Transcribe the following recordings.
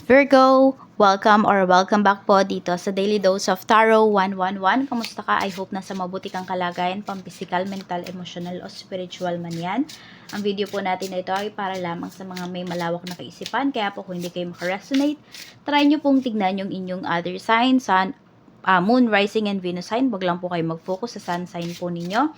Virgo, welcome back po dito sa Daily Dose of Tarot 111. Kamusta ka? I hope nasa mabuti kang kalagayan, pampisikal, mental, emotional o spiritual man yan. Ang video po natin na ito ay para lamang sa mga may malawak na kaisipan, kaya po kung hindi kayo makaresonate, try nyo pong tignan yung inyong other sign, sun, moon, rising, and Venus sign. Wag lang po kayo mag-focus sa sun sign po ninyo.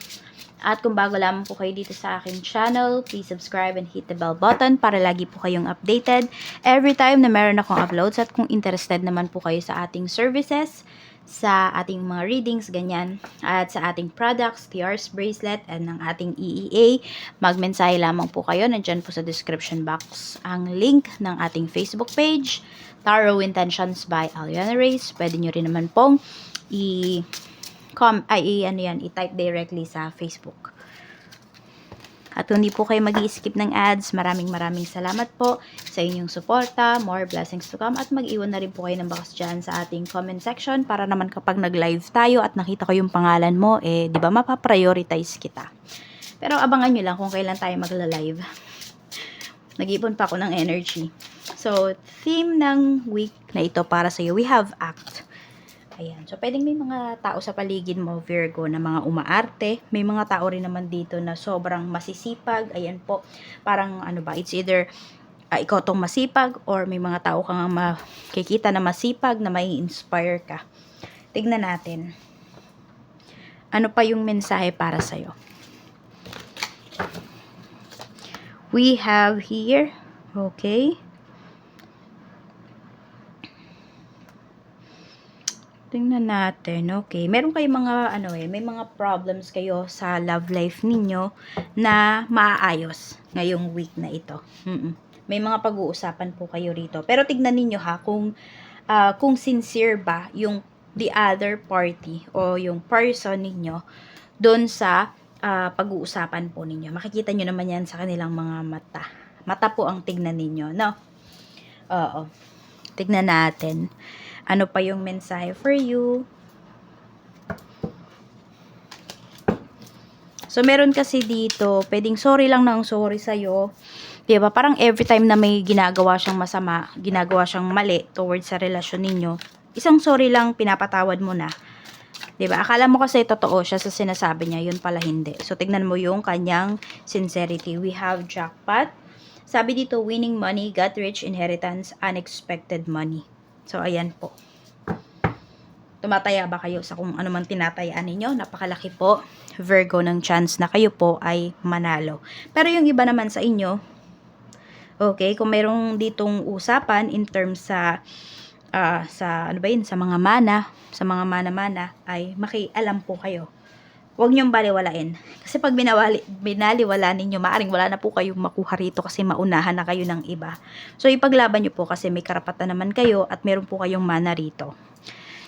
At kung bago lamang po kayo dito sa aking channel, please subscribe and hit the bell button para lagi po kayong updated every time na meron akong uploads. At kung interested naman po kayo sa ating services, sa ating mga readings, ganyan, at sa ating products, TR's bracelet, and ng ating EEA, magmensahe lamang po kayo. Nandyan po sa description box ang link ng ating Facebook page, Tarot Intentions by Aliana Reyes. Pwede nyo rin naman pong i-type directly sa Facebook. At kung hindi po kayo mag-i-skip ng ads, maraming salamat po sa inyong suporta. More blessings to come. At mag-iwan na rin po kayo ng bakas dyan sa ating comment section para naman kapag nag-live tayo at nakita ko yung pangalan mo, di ba mapaprioritize kita. Pero abangan nyo lang kung kailan tayo magla-live. Nag-iipon pa ako ng energy. So, theme ng week na ito para sa iyo, we have act. Ayan. So, pwedeng may mga tao sa paligid mo, Virgo, na mga umaarte. May mga tao rin naman dito na sobrang masisipag. Ayan po. Parang, it's either ikaw tong masipag or may mga tao kang makikita na masipag na may inspire ka. Tignan natin. Ano pa yung mensahe para sa'yo? We have here, okay. Tingnan natin, okay. Meron kayong mga, may mga problems kayo sa love life ninyo na maaayos ngayong week na ito. May mga pag-uusapan po kayo rito. Pero tignan ninyo ha, kung sincere ba yung the other party o yung person ninyo doon sa pag-uusapan po ninyo. Makikita nyo naman yan sa kanilang mga mata. Mata po ang tignan ninyo, no? Oo. Tignan natin. Ano pa yung mensahe for you? So, meron kasi dito, pwedeng sorry lang ng sorry sa'yo. Diba? Parang every time na may ginagawa siyang masama, ginagawa siyang mali towards sa relasyon ninyo, isang sorry lang, pinapatawad mo na. Diba? Akala mo kasi totoo siya sa sinasabi niya, yun pala hindi. So, tignan mo yung kanyang sincerity. We have jackpot. Sabi dito, winning money, got rich, inheritance, unexpected money. So, ayan po. Tumataya ba kayo sa kung ano man tinatayaan ninyo? Napakalaki po, Virgo, ng chance na kayo po ay manalo. Pero yung iba naman sa inyo, okay, kung mayroong ditong usapan in terms sa sa mga mana, ay makialam po kayo. Huwag niyong baliwalain. Kasi pag binaliwala ninyo, maaring wala na po kayong makuha rito kasi maunahan na kayo ng iba. So, ipaglaban niyo po kasi may karapatan naman kayo at meron po kayong mana rito.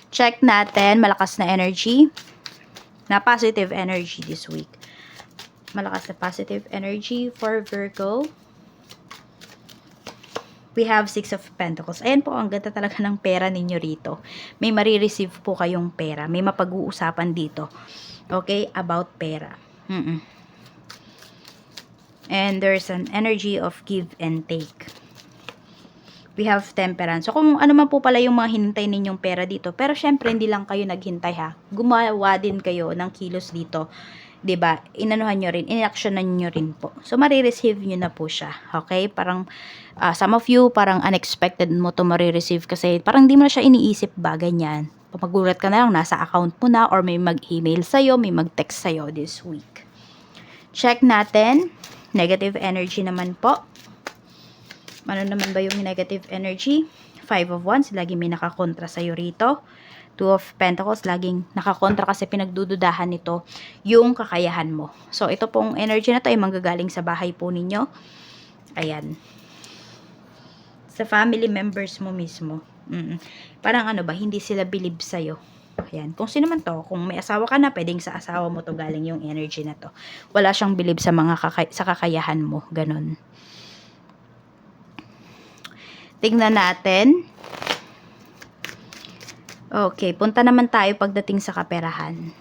Check natin, malakas na energy. Na positive energy this week. Malakas na positive energy for Virgo. We have 6 of Pentacles. Ayan po, ang ganda talaga ng pera ninyo rito. May marireceive po kayong pera. May mapag-uusapan dito. Okay? About pera. And there's an energy of give and take. We have Temperance. So, kung ano man po pala yung mga hinintay ninyong pera dito. Pero, syempre, hindi lang kayo naghintay ha. Gumawa din kayo ng kilos dito. 'Di ba? Inanuhan nyo rin, inaksyonan nyo rin po. So, marireceive nyo na po siya. Okay? Parang, some of you, parang unexpected mo to marireceive kasi parang di mo na siya iniisip ba, ganyan. Magulat ka na lang, nasa account mo na or may mag-email sa'yo, may mag-text sa'yo this week. Check natin. Negative energy naman po. Ano naman ba yung negative energy? 5 of Wands, lagi may nakakontra sa'yo rito. 2 of Pentacles, laging nakakontra kasi pinagdududahan nito yung kakayahan mo. So, ito pong energy na to ay manggagaling sa bahay po ninyo. Ayan. Sa family members mo mismo. Parang hindi sila believe sa'yo. Ayan. Kung sino man to, kung may asawa ka na, pwedeng sa asawa mo to galing yung energy na to. Wala siyang believe sa mga sa kakayahan mo. Ganon. Tingnan natin. Okay, punta naman tayo pagdating sa kaperahan.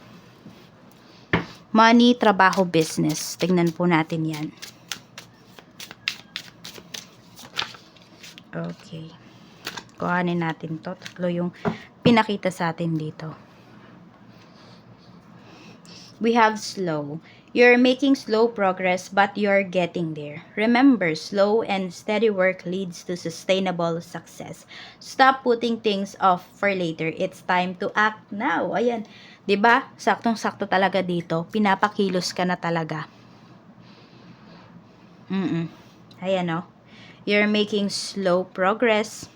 Money, trabaho, business. Tingnan po natin yan. Okay. Kuhanin natin to. Tatlo yung pinakita sa atin dito. We have slow. You're making slow progress, but you're getting there. Remember, slow and steady work leads to sustainable success. Stop putting things off for later. It's time to act now. Ayan. 'Di ba? Saktong-sakto talaga dito. Pinapakilos ka na talaga. Ayan, oh. You're making slow progress,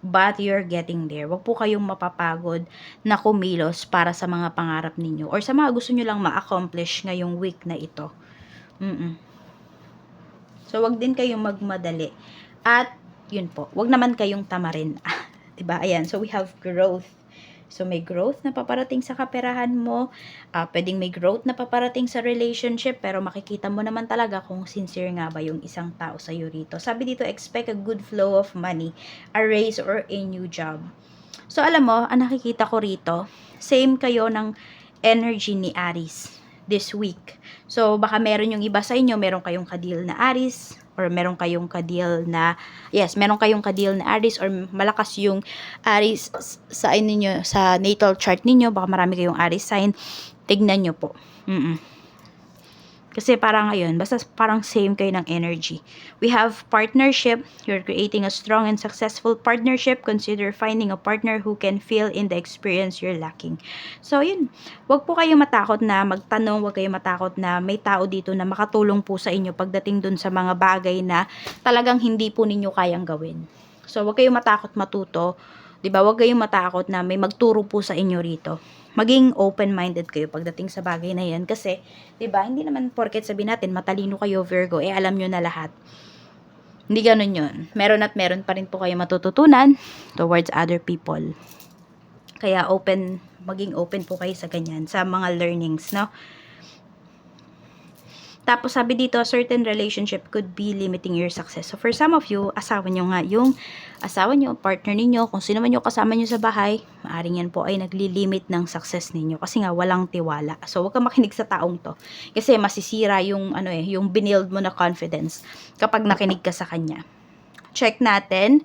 but you're getting there. Wag po kayong mapapagod na kumilos para sa mga pangarap ninyo or sa mga gusto nyo lang ma-accomplish ngayong week na ito. So, wag din kayong magmadali. At, yun po, wag naman kayong tamarin. Diba? Ayan. So, we have growth. So, may growth na paparating sa kaperahan mo. Pwedeng may growth na paparating sa relationship, pero makikita mo naman talaga kung sincere nga ba yung isang tao sa'yo rito. Sabi dito, expect a good flow of money, a raise or a new job. So, alam mo, ang nakikita ko rito, same kayo ng energy ni Aries this week. So, baka meron yung iba sa inyo, meron kayong ka-deal na Aries, or meron kayong ka-deal na, meron kayong ka-deal na Aries, or malakas yung Aries sa ninyo, sa natal chart ninyo, baka marami kayong Aries sign, tignan nyo po. Kasi parang ngayon, basta parang same kayo ng energy. We have partnership. You're creating a strong and successful partnership. Consider finding a partner who can fill in the experience you're lacking. So, yun. Huwag po kayo matakot na magtanong. Huwag kayo matakot na may tao dito na makatulong po sa inyo pagdating dun sa mga bagay na talagang hindi po ninyo kayang gawin. So, huwag kayong matakot matuto. Diba? Huwag kayong matakot na may magturo po sa inyo rito. Maging open-minded kayo pagdating sa bagay na yan. Kasi, diba, hindi naman porket sabihin natin, matalino kayo Virgo, alam nyo na lahat. Hindi ganun yun. Meron at meron pa rin po kayo matututunan towards other people. Kaya maging open po kayo sa ganyan, sa mga learnings, no? Tapos sabi dito, a certain relationship could be limiting your success. So for some of you, asawa nyo nga yung asawa nyo, partner ninyo, kung sino man yung kasama nyo sa bahay, maaaring yan po ay naglilimit ng success ninyo kasi nga walang tiwala. So wag kang makinig sa taong to kasi masisira yung yung binild mo na confidence kapag nakinig ka sa kanya. Check natin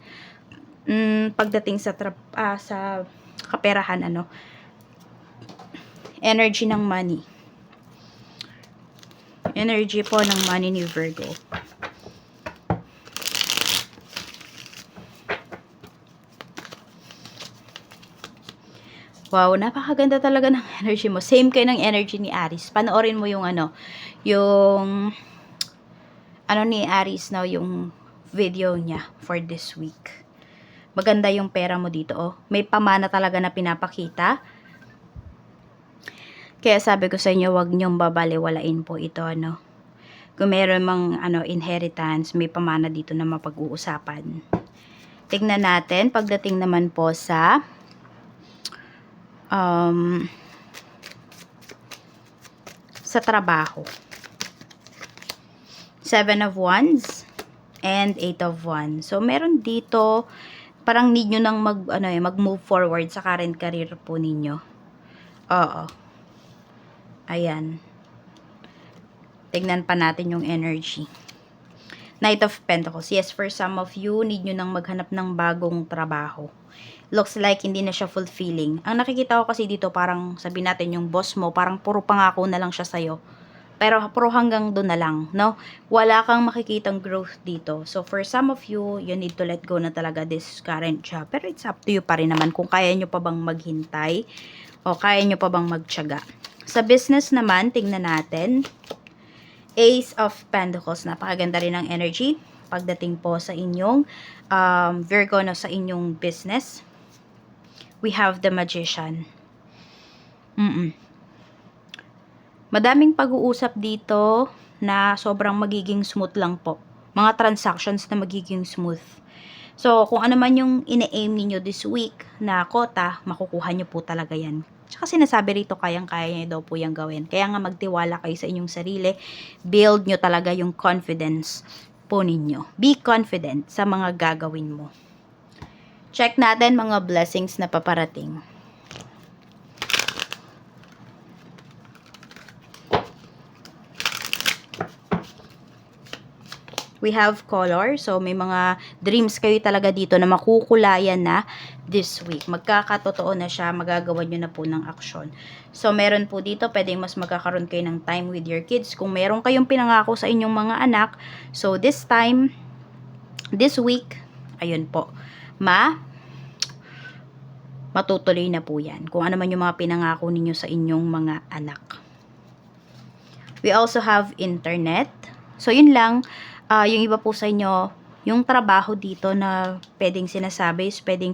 pagdating sa sa kaperahan, energy ng money. Energy po ng money ni Virgo. Wow, napakaganda talaga ng energy mo. Same kayo ng energy ni Aries. Panoorin mo yung ni Aries na yung video niya for this week. Maganda yung pera mo dito, oh. May pamana talaga na pinapakita. Kaya sabi ko sa inyo, wag niyong babaliwalain po ito, Kung meron mang inheritance, may pamana dito na mapag-uusapan. Tignan natin pagdating naman po sa trabaho. 7 of Wands and 8 of Wands. So meron dito parang need nyo nang mag-move forward sa current career po ninyo. Oo. Ayan. Tignan pa natin yung energy. Knight of Pentacles. Yes, for some of you, need nyo nang maghanap ng bagong trabaho. Looks like hindi na siya fulfilling. Ang nakikita ko kasi dito, parang sabi natin yung boss mo, parang puro pangako na lang siya sa'yo. Pero puro hanggang doon na lang, Wala kang makikitang growth dito. So, for some of you, you need to let go na talaga this current job. Pero it's up to you pa rin naman kung kaya nyo pa bang maghintay o kaya nyo pa bang magtiyaga. Sa business naman, tingnan natin. Ace of Pentacles. Napakaganda rin ng energy. Pagdating po sa inyong Virgo, sa inyong business. We have the Magician. Madaming pag-uusap dito na sobrang magiging smooth lang po. Mga transactions na magiging smooth. So, kung ano man yung ine-aim niyo this week na quota, makukuha nyo po talaga yan. Tsaka sinasabi rito, kayang-kaya nyo daw po yung gawin. Kaya nga magtiwala kayo sa inyong sarili. Build nyo talaga yung confidence po ninyo. Be confident sa mga gagawin mo. Check natin mga blessings na paparating. We have color. So, may mga dreams kayo talaga dito na makukulayan na this week. Magkakatotoo na siya. Magagawa nyo na po ng aksyon. So, meron po dito, pwedeng mas magkakaroon kayo ng time with your kids. Kung meron kayong pinangako sa inyong mga anak, so this time, this week, ayun po, matutuloy na po yan. Kung ano man yung mga pinangako ninyo sa inyong mga anak. We also have internet. So, yun lang. Yung iba po sa inyo, yung trabaho dito na pwedeng sinasabi is pwedeng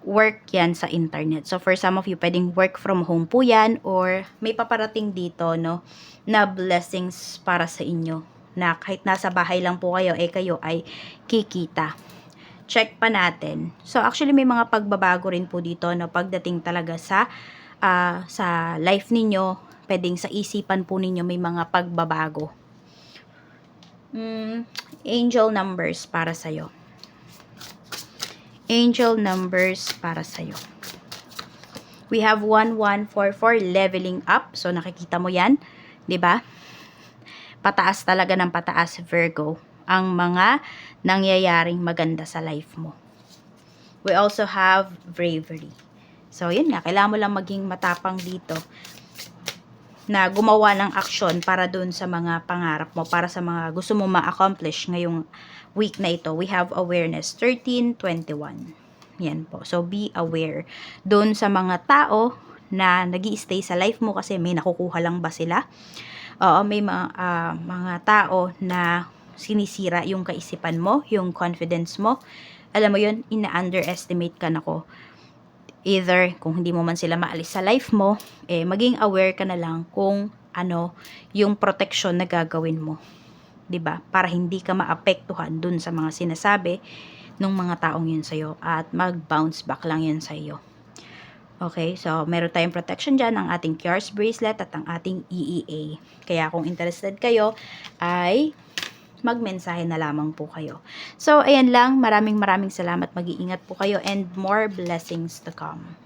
work yan sa internet. So, for some of you, pwedeng work from home po yan or may paparating dito, no, na blessings para sa inyo. Na kahit nasa bahay lang po kayo, kayo ay kikita. Check pa natin. So, actually, may mga pagbabago rin po dito, no, pagdating talaga sa life ninyo, pwedeng sa isipan po ninyo may mga pagbabago. Angel numbers para sa'yo. Angel numbers para sa'yo. We have 1144 leveling up. So, nakikita mo yan. 'Di ba? Pataas talaga ng pataas, Virgo, ang mga nangyayaring maganda sa life mo. We also have bravery. So, yun nga. Kailangan mo lang maging matapang dito na gumawa ng aksyon para dun sa mga pangarap mo, para sa mga gusto mo ma-accomplish ngayong week na ito. We have awareness, 1321. Yan po. So, be aware dun sa mga tao na nag-i-stay sa life mo kasi may nakukuha lang ba sila? Oo, may mga tao na sinisira yung kaisipan mo, yung confidence mo. Alam mo yun, ina-underestimate ka na ko. Either, kung hindi mo man sila maalis sa life mo, maging aware ka na lang kung ano yung protection na gagawin mo. 'Di ba? Para hindi ka maapektuhan dun sa mga sinasabi ng mga taong yun sa'yo at mag-bounce back lang yun sa'yo. Okay, so meron tayong protection dyan, ang ating Cures bracelet at ang ating EEA. Kaya kung interested kayo, ay magmensahe na lamang po kayo. So, ayan lang. Maraming salamat. Mag-iingat po kayo and more blessings to come.